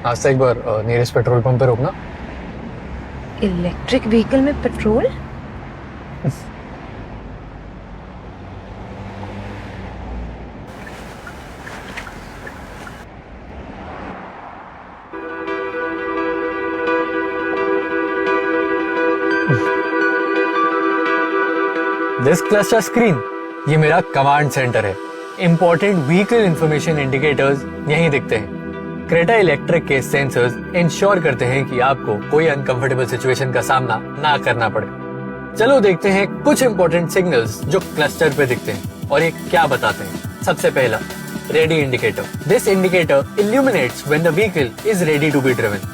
आज से एक बार नियरेस्ट पेट्रोल पंप पे रोकना। इलेक्ट्रिक व्हीकल में पेट्रोल? दिस क्लस्टर स्क्रीन, ये मेरा कमांड सेंटर है। इंपॉर्टेंट व्हीकल इंफॉर्मेशन इंडिकेटर्स यहीं दिखते हैं। क्रेटा इलेक्ट्रिक के सेंसर्स इंश्योर करते हैं कि आपको कोई अनकंफर्टेबल सिचुएशन का सामना ना करना पड़े। चलो देखते हैं कुछ इंपॉर्टेंट सिग्नल्स जो क्लस्टर पे दिखते हैं और ये क्या बताते हैं। सबसे पहला, ready indicator. This indicator illuminates when the vehicle is ready to be driven.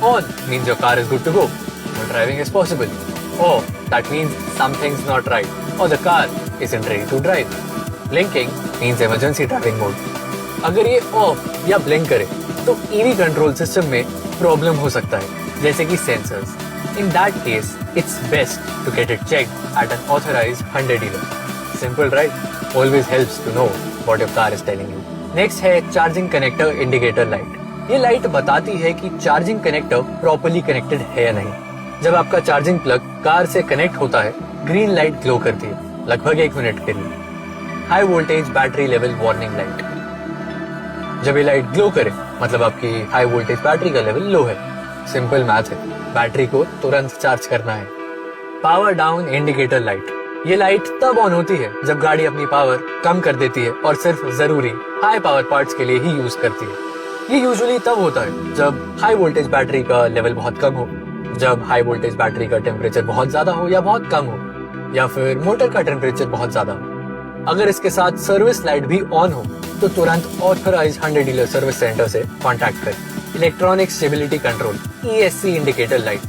On means your car is good to go, or driving is possible. Off, that means something's not right, or the car isn't ready to drive. Blinking means emergency driving mode. अगर ये of या blink करे तो EV control system में problem हो सकता है, जैसे कि sensors. In that case it's best to get it checked at an authorized Hyundai dealer. Simple right? Always helps to know what your car is telling you. Next है charging connector indicator light. ये light बताती है कि charging connector properly connected है या नहीं। जब आपका चार्जिंग प्लग कार से कनेक्ट होता है, ग्रीन लाइट ग्लो करती है, लगभग 1 मिनट के लिए। High voltage battery level warning light. जब ये लाइट ग्लो करे मतलब आपकी हाई वोल्टेज बैटरी का लेवल लो है। सिंपल मैथ है, बैटरी को तुरंत चार्ज करना है। Power down indicator light. ये लाइट तब ऑन होती है जब गाड़ी अपनी पावर कम कर देती है और सिर्फ जरूरी हाई पावर पार्ट्स के लिए ही यूज करती है। ये यूजुअली तब होता है जब हाई वोल्टेज बैटरी का लेवल बहुत कम हो, जब हाई वोल्टेज बैटरी का टेम्परेचर बहुत ज्यादा हो या बहुत कम हो, या फिर मोटर का टेम्परेचर बहुत ज्यादा हो। अगर इसके साथ सर्विस लाइट भी ऑन हो तो तुरंत authorised Hyundai dealer service centre से कांटेक्ट करें। Electronic stability control ESC indicator light.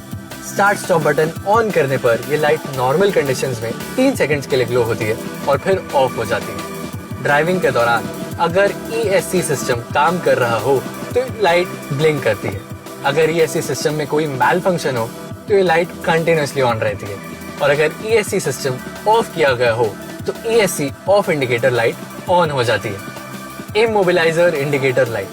Start stop button on करने पर ये लाइट नॉर्मल कंडीशंस में 3 सेकंड्स के लिए ग्लो होती है और फिर ऑफ हो जाती है। ड्राइविंग के दौरान अगर ESC सिस्टम काम कर रहा हो तो लाइट ब्लिंक करती है। अगर ESC सिस्टम में कोई मैल फंक्शन हो तो ये लाइट कंटिन्यूसली ऑन रहती है, और अगर ESC सिस्टम ऑफ किया गया हो तो ESC off indicator light on हो जाती है। Immobiliser indicator light.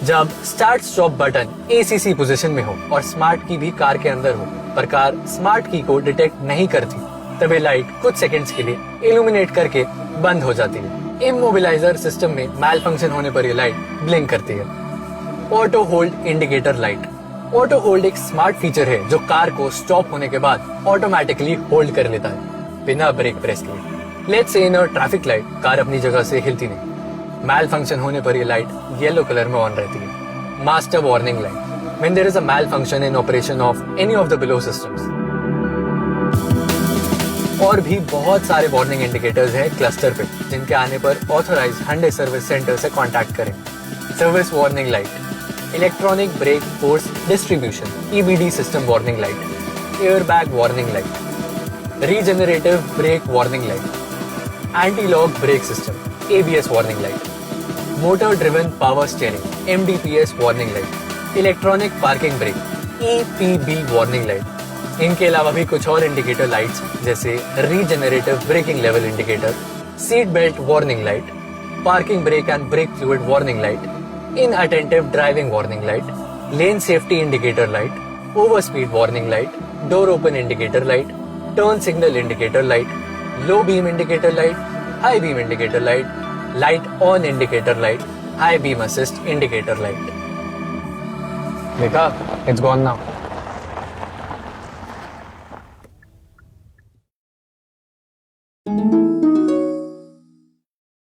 जब start stop button ACC position में हो और स्मार्ट की भी कार के अंदर हो पर कार स्मार्ट की को डिटेक्ट नहीं करती, तब ये लाइट कुछ सेकंड्स के लिए इल्यूमिनेट करके बंद हो जाती है। इमोबिलाइजर सिस्टम में मैल फंक्शन होने पर ये लाइट ब्लिंक करती है। Auto hold indicator light. Auto hold एक स्मार्ट फीचर है जो कार को स्टॉप होने के बाद ऑटोमेटिकली होल्ड कर लेता है बिना ब्रेक प्रेस किए। Let's say in a traffic light car अपनी जगह से हिलती नहीं, मैल फंक्शन होने पर ये लाइट येलो कलर में ऑन रहती है। Master warning light. When there is a malfunction in operation of any of the below systems. और भी बहुत सारे वार्निंग इंडिकेटर्स हैं क्लस्टर पे, जिनके आने पर ऑथराइज्ड Hyundai सर्विस सेंटर से कांटेक्ट करें। Service warning light. Electronic brake force distribution EBD system warning light. Air bag warning light. Regenerative brake warning light. Anti lock brake system ABS warning light. Motor driven power steering MDPS warning light. Electronic parking brake EPB warning light. इनके अलावा भी कुछ और indicator lights जैसे regenerative braking level indicator, seat belt warning light, parking brake and brake fluid warning light, inattentive driving warning light, lane safety indicator light, over speed warning light, door open indicator light, turn signal indicator light, low beam indicator light, high beam indicator light, light on indicator light, high beam assist indicator light. देखा, it's gone now.